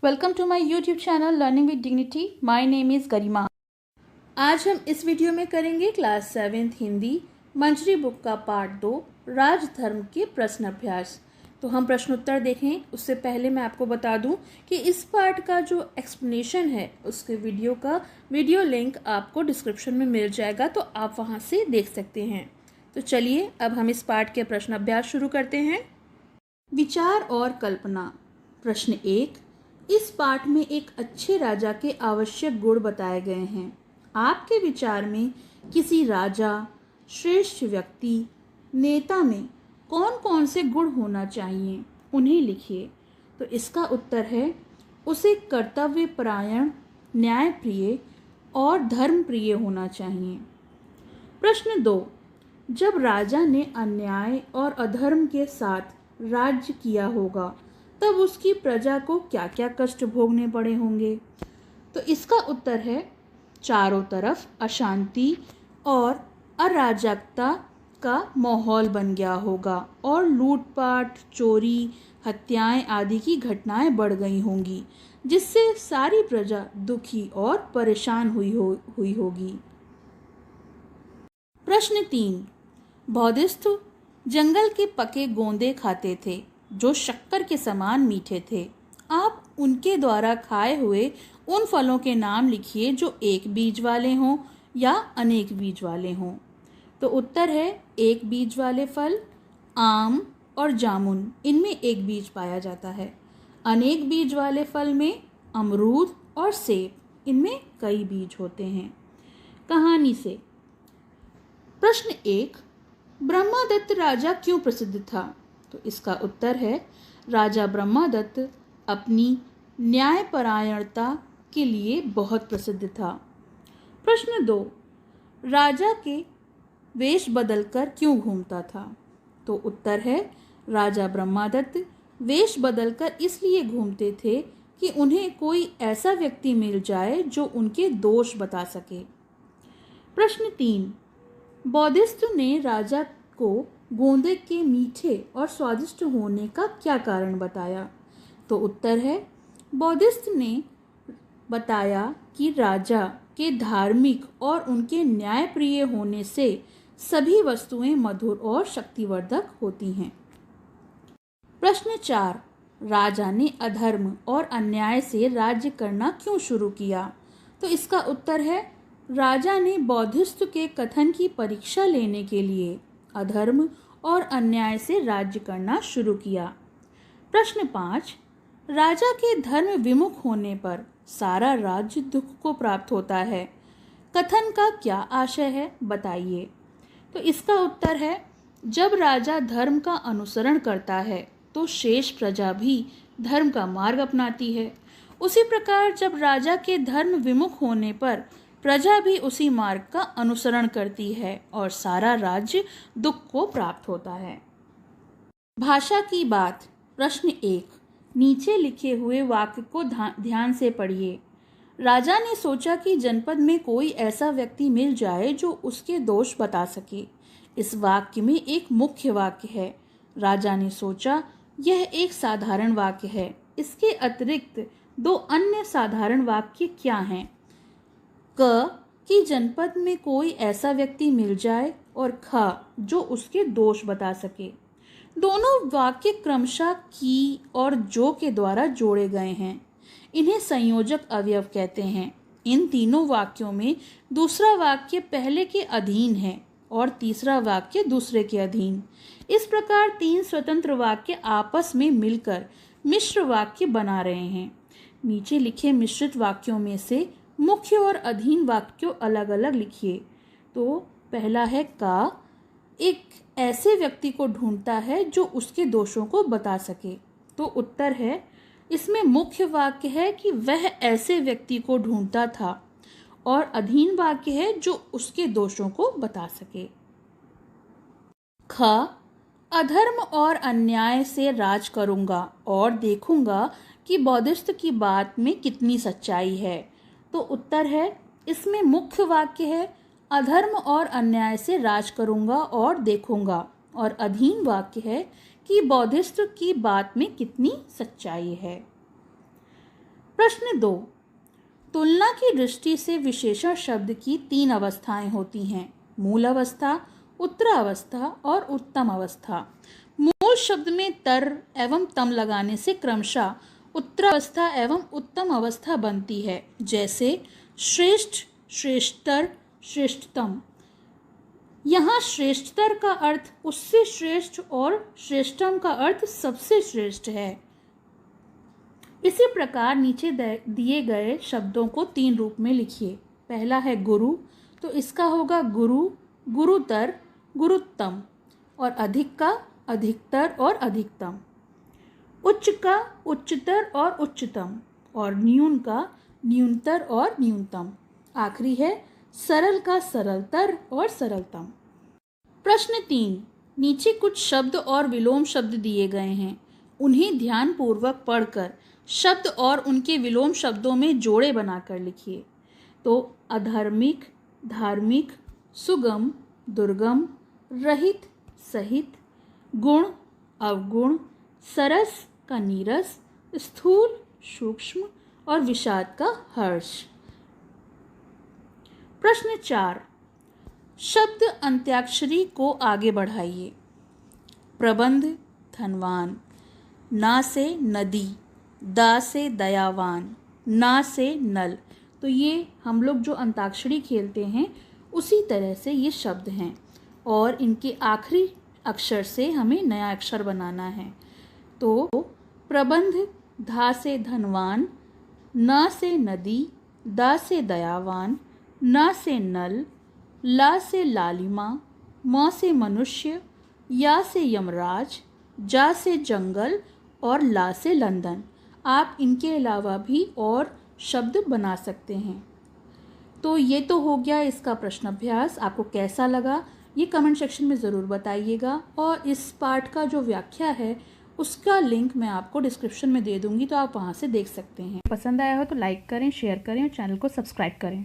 Welcome to my YouTube channel learning with dignity. My name is Garima. आज हम इस video में करेंगे class 7th Hindi Manjari book का पार्ट 2 राजधर्म के प्रश्न अभ्यास। तो हम प्रश्न उत्तर देखें उससे पहले मैं आपको बता दूं कि इस पार्ट का जो एक्सप्लेनेशन है उसके वीडियो लिंक आपको डिस्क्रिप्शन में मिल जाएगा, तो आप वहां से देख सकते हैं। तो चलिए अब हम इस पार्ट के प्रश्न अभ्यास शुरू करते हैं। विचार और कल्पना। प्रश्न 1, इस पाठ में एक अच्छे राजा के आवश्यक गुण बताए गए हैं। आपके विचार में किसी राजा, श्रेष्ठ व्यक्ति, नेता में कौन कौन से गुण होना चाहिए, उन्हें लिखिए। तो इसका उत्तर है उसे कर्तव्यपरायण, न्यायप्रिय और धर्मप्रिय होना चाहिए। प्रश्न 2, जब राजा ने अन्याय और अधर्म के साथ राज्य किया होगा तब उसकी प्रजा को क्या क्या कष्ट भोगने पड़े होंगे। तो इसका उत्तर है चारों तरफ अशांति और अराजकता का माहौल बन गया होगा और लूटपाट, चोरी, हत्याएं आदि की घटनाएं बढ़ गई होंगी, जिससे सारी प्रजा दुखी और परेशान हुई होगी। प्रश्न 3, बौद्धिस्ट जंगल के पके गोंदे खाते थे जो शक्कर के समान मीठे थे। आप उनके द्वारा खाए हुए उन फलों के नाम लिखिए जो एक बीज वाले हों या अनेक बीज वाले हों। तो उत्तर है एक बीज वाले फल आम और जामुन, इनमें एक बीज पाया जाता है। अनेक बीज वाले फल में अमरूद और सेब, इनमें कई बीज होते हैं। कहानी से। प्रश्न 1, ब्रह्मदत्त राजा क्यों प्रसिद्ध था। तो इसका उत्तर है राजा ब्रह्मदत्त अपनी न्यायपरायणता के लिए बहुत प्रसिद्ध था। प्रश्न 2, राजा के वेश बदलकर क्यों घूमता था। तो उत्तर है राजा ब्रह्मदत्त वेश बदलकर इसलिए घूमते थे कि उन्हें कोई ऐसा व्यक्ति मिल जाए जो उनके दोष बता सके। प्रश्न 3, बौद्धिस्ट ने राजा को गोंदे के मीठे और स्वादिष्ट होने का क्या कारण बताया। तो उत्तर है बौद्धिस्ट ने बताया कि राजा के धार्मिक और उनके न्यायप्रिय होने से सभी वस्तुएं मधुर और शक्तिवर्धक होती हैं। प्रश्न 4, राजा ने अधर्म और अन्याय से राज्य करना क्यों शुरू किया। तो इसका उत्तर है राजा ने बौद्धिस्ट के कथन की परीक्षा लेने के लिए अधर्म और अन्याय से राज्य करना शुरू किया। प्रश्न 5, राजा के धर्म विमुख होने पर सारा राज्य दुख को प्राप्त होता है। कथन का क्या आशय है, बताइए। तो इसका उत्तर है जब राजा धर्म का अनुसरण करता है तो शेष प्रजा भी धर्म का मार्ग अपनाती है। उसी प्रकार जब राजा के धर्म विमुख होने पर प्रजा भी उसी मार्ग का अनुसरण करती है और सारा राज्य दुख को प्राप्त होता है। भाषा की बात। प्रश्न 1, नीचे लिखे हुए वाक्य को ध्यान से पढ़िए। राजा ने सोचा कि जनपद में कोई ऐसा व्यक्ति मिल जाए जो उसके दोष बता सके। इस वाक्य में एक मुख्य वाक्य है। राजा ने सोचा, यह एक साधारण वाक्य है। इसके अतिरिक्त दो अन्य साधारण वाक्य क्या हैं। कि जनपद में कोई ऐसा व्यक्ति मिल जाए और ख जो उसके दोष बता सके। दोनों वाक्य क्रमशः की और जो के द्वारा जोड़े गए हैं। इन्हें संयोजक अवयव कहते हैं। इन तीनों वाक्यों में दूसरा वाक्य पहले के अधीन है और तीसरा वाक्य दूसरे के अधीन। इस प्रकार तीन स्वतंत्र वाक्य आपस में मिलकर मिश्र वाक्य बना रहे हैं। नीचे लिखे मिश्रित वाक्यों में से मुख्य और अधीन वाक्यों अलग अलग लिखिए। तो पहला है का एक ऐसे व्यक्ति को ढूंढता है जो उसके दोषों को बता सके। तो उत्तर है इसमें मुख्य वाक्य है कि वह ऐसे व्यक्ति को ढूंढता था और अधीन वाक्य है जो उसके दोषों को बता सके। ख, अधर्म और अन्याय से राज करूंगा और देखूंगा कि बौद्धिस्ट की बात में कितनी सच्चाई है। तो उत्तर है इसमें मुख्य वाक्य है अधर्म और अन्याय से राज करूंगा और देखूंगा, और अधीन वाक्य है कि बौद्धिस्ट की बात में कितनी सच्चाई है। प्रश्न 2, तुलना की दृष्टि से विशेषण शब्द की 3 अवस्थाएं होती हैं, मूल अवस्था, उत्तरावस्था और उत्तम अवस्था। मूल शब्द में तर एवं तम लगाने से क्रमशः उत्तरावस्था एवं उत्तम अवस्था बनती है, जैसे श्रेष्ठ, श्रेष्ठतर, श्रेष्ठतम। यहाँ श्रेष्ठतर का अर्थ उससे श्रेष्ठ और श्रेष्ठतम का अर्थ सबसे श्रेष्ठ है। इसी प्रकार नीचे दिए गए शब्दों को 3 रूप में लिखिए। पहला है गुरु, तो इसका होगा गुरु, गुरुतर, गुरुत्तम, और अधिक का अधिकतर और अधिकतम, उच्च का उच्चतर और उच्चतम, और न्यून का न्यूनतर और न्यूनतम। आखिरी है सरल का सरलतर और सरलतम। प्रश्न 3, नीचे कुछ शब्द और विलोम शब्द दिए गए हैं, उन्हें ध्यानपूर्वक पढ़कर शब्द और उनके विलोम शब्दों में जोड़े बनाकर लिखिए। तो अधार्मिक, धार्मिक, सुगम, दुर्गम, रहित, सहित, गुण, अवगुण, सरस का नीरस, स्थूल, सूक्ष्म और विषाद का हर्ष। प्रश्न 4, शब्द अंत्याक्षरी को आगे बढ़ाइए। प्रबंध, धनवान, ना से नदी, दा से दयावान, ना से नल। तो ये हम लोग जो अंताक्षरी खेलते हैं उसी तरह से ये शब्द हैं, और इनके आखिरी अक्षर से हमें नया अक्षर बनाना है। तो प्रबंध, धा से धनवान, ना से नदी, दा से दयावान, ना से नल, ला से लालिमा, म से मनुष्य, या से यमराज, जा से जंगल और ला से लंदन। आप इनके अलावा भी और शब्द बना सकते हैं। तो ये तो हो गया इसका प्रश्न अभ्यास। आपको कैसा लगा ये कमेंट सेक्शन में ज़रूर बताइएगा, और इस पाठ का जो व्याख्या है उसका लिंक मैं आपको डिस्क्रिप्शन में दे दूँगी, तो आप वहाँ से देख सकते हैं। पसंद आया हो तो लाइक करें, शेयर करें और चैनल को सब्सक्राइब करें।